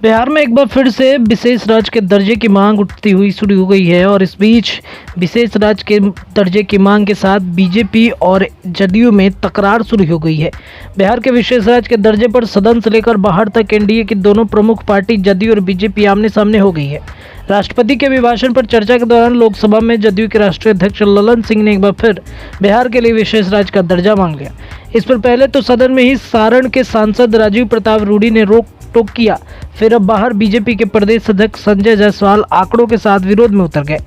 बिहार में एक बार फिर से विशेष राज्य के दर्जे की मांग उठती हुई शुरू हो गई है और इस बीच विशेष राज्य के दर्जे की मांग के साथ बीजेपी और जदयू में तकरार शुरू हो गई है। बिहार के विशेष राज्य के दर्जे पर सदन से लेकर बाहर तक एनडीए की दोनों प्रमुख पार्टी जदयू और बीजेपी आमने सामने हो गई है। राष्ट्रपति के अभिभाषण पर चर्चा के दौरान लोकसभा में जदयू के राष्ट्रीय अध्यक्ष ललन सिंह ने एक बार फिर बिहार के लिए विशेष राज्य का दर्जा मांग लिया। इस पर पहले तो सदन में ही सारण के सांसद राजीव प्रताप रूडी ने रोक टोक किया, फिर अब बाहर बीजेपी के प्रदेश अध्यक्ष संजय जायसवाल आंकड़ों के साथ विरोध में उतर गए।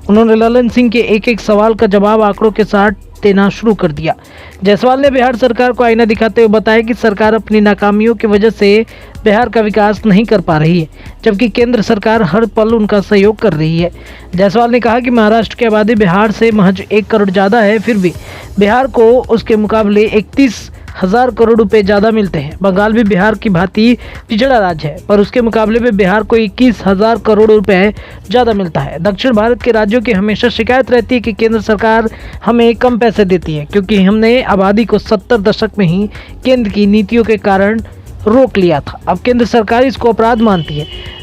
उन्होंने ललन सिंह के एक एक सवाल का जवाब आंकड़ों के साथ देना शुरू कर दिया। जायसवाल ने बिहार सरकार को आईना दिखाते हुए बताया कि सरकार अपनी नाकामियों की वजह से बिहार का विकास नहीं कर पा रही है, जबकि केंद्र सरकार हर पल उनका सहयोग कर रही है। जायसवाल ने कहा कि महाराष्ट्र की आबादी बिहार से महज 1 करोड़ ज़्यादा है, फिर भी बिहार को उसके मुकाबले 31,000 करोड़ रुपए ज़्यादा मिलते हैं। बंगाल भी बिहार की भांति पिछड़ा राज्य है, पर उसके मुकाबले में बिहार को 21,000 करोड़ रुपए ज़्यादा मिलता है। दक्षिण भारत के राज्यों की हमेशा शिकायत रहती है कि केंद्र सरकार हमें कम पैसे देती है, क्योंकि हमने आबादी को 70 दशक में ही केंद्र की नीतियों के कारण रोक लिया था। अब केंद्र सरकार इसको अपराध मानती है।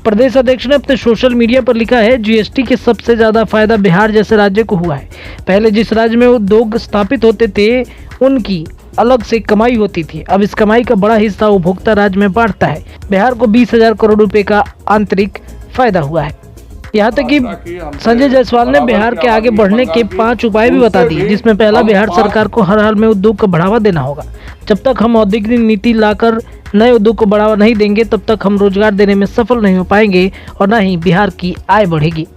प्रदेश अध्यक्ष ने अपने सोशल मीडिया पर लिखा है, जीएसटी के सबसे ज्यादा फायदा बिहार जैसे राज्य को हुआ है। पहले जिस राज्य में उद्योग स्थापित होते थे उनकी अलग से कमाई होती थी, अब इस कमाई का बड़ा हिस्सा उपभोक्ता राज्य में बांटता है। बिहार को 20,000 करोड़ रुपए का आंतरिक फायदा हुआ है। यहाँ तक कि संजय जायसवाल ने बिहार के आगे बढ़ने के 5 उपाय भी बता दिए, जिसमें पहला, बिहार सरकार को हर हाल में उद्योग को बढ़ावा देना होगा। जब तक हम औद्योगिक नीति लाकर नए उद्योग को बढ़ावा नहीं देंगे, तब तक हम रोजगार देने में सफल नहीं हो पाएंगे और न ही बिहार की आय बढ़ेगी।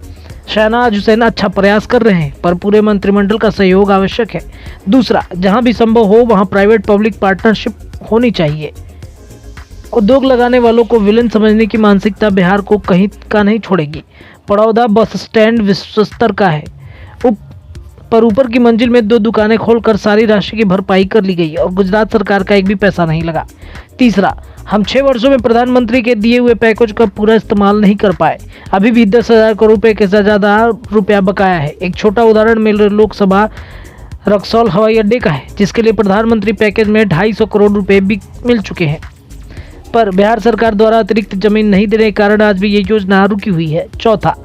शहनाज हुसैन अच्छा प्रयास कर रहे हैं, पर पूरे मंत्रिमंडल का सहयोग आवश्यक है। दूसरा, जहां भी संभव हो वहां प्राइवेट पब्लिक पार्टनरशिप होनी चाहिए। उद्योग लगाने वालों को विलेन समझने की मानसिकता बिहार को कहीं का नहीं छोड़ेगी। बड़ौदा बस स्टैंड विश्व स्तर का है, पर ऊपर की मंजिल में 2 दुकानें खोलकर सारी राशि की भरपाई कर ली गई और गुजरात सरकार का एक भी पैसा नहीं लगा। तीसरा, हम 6 वर्षों में प्रधानमंत्री के दिए हुए पैकेज का पूरा इस्तेमाल नहीं कर पाए। अभी भी 10,000 करोड़ रुपए के ज़्यादा रुपया बकाया है। एक छोटा उदाहरण लोकसभा रक्सौल हवाई अड्डे का है, जिसके लिए प्रधानमंत्री पैकेज में 250 करोड़ रुपए भी मिल चुके हैं, पर बिहार सरकार द्वारा अतिरिक्त जमीन नहीं देने के कारण आज भी ये योजना रुकी हुई है। चौथा,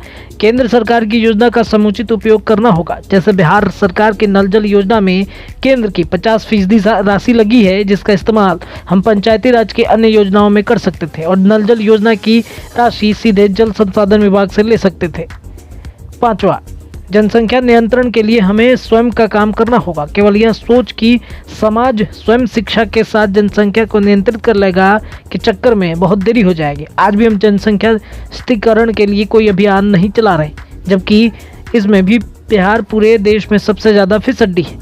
केंद्र सरकार की योजना का समुचित उपयोग करना होगा। जैसे बिहार सरकार की नल जल योजना में केंद्र की 50% राशि लगी है, जिसका इस्तेमाल हम पंचायती राज की अन्य योजनाओं में कर सकते थे और नल जल योजना की राशि सीधे जल संसाधन विभाग से ले सकते थे। पांचवा, जनसंख्या नियंत्रण के लिए हमें स्वयं का काम करना होगा। केवल यह सोच कि समाज स्वयं शिक्षा के साथ जनसंख्या को नियंत्रित कर लेगा के चक्कर में बहुत देरी हो जाएगी। आज भी हम जनसंख्या स्थिरीकरण के लिए कोई अभियान नहीं चला रहे, जबकि इसमें भी बिहार पूरे देश में सबसे ज़्यादा फिसड्डी है।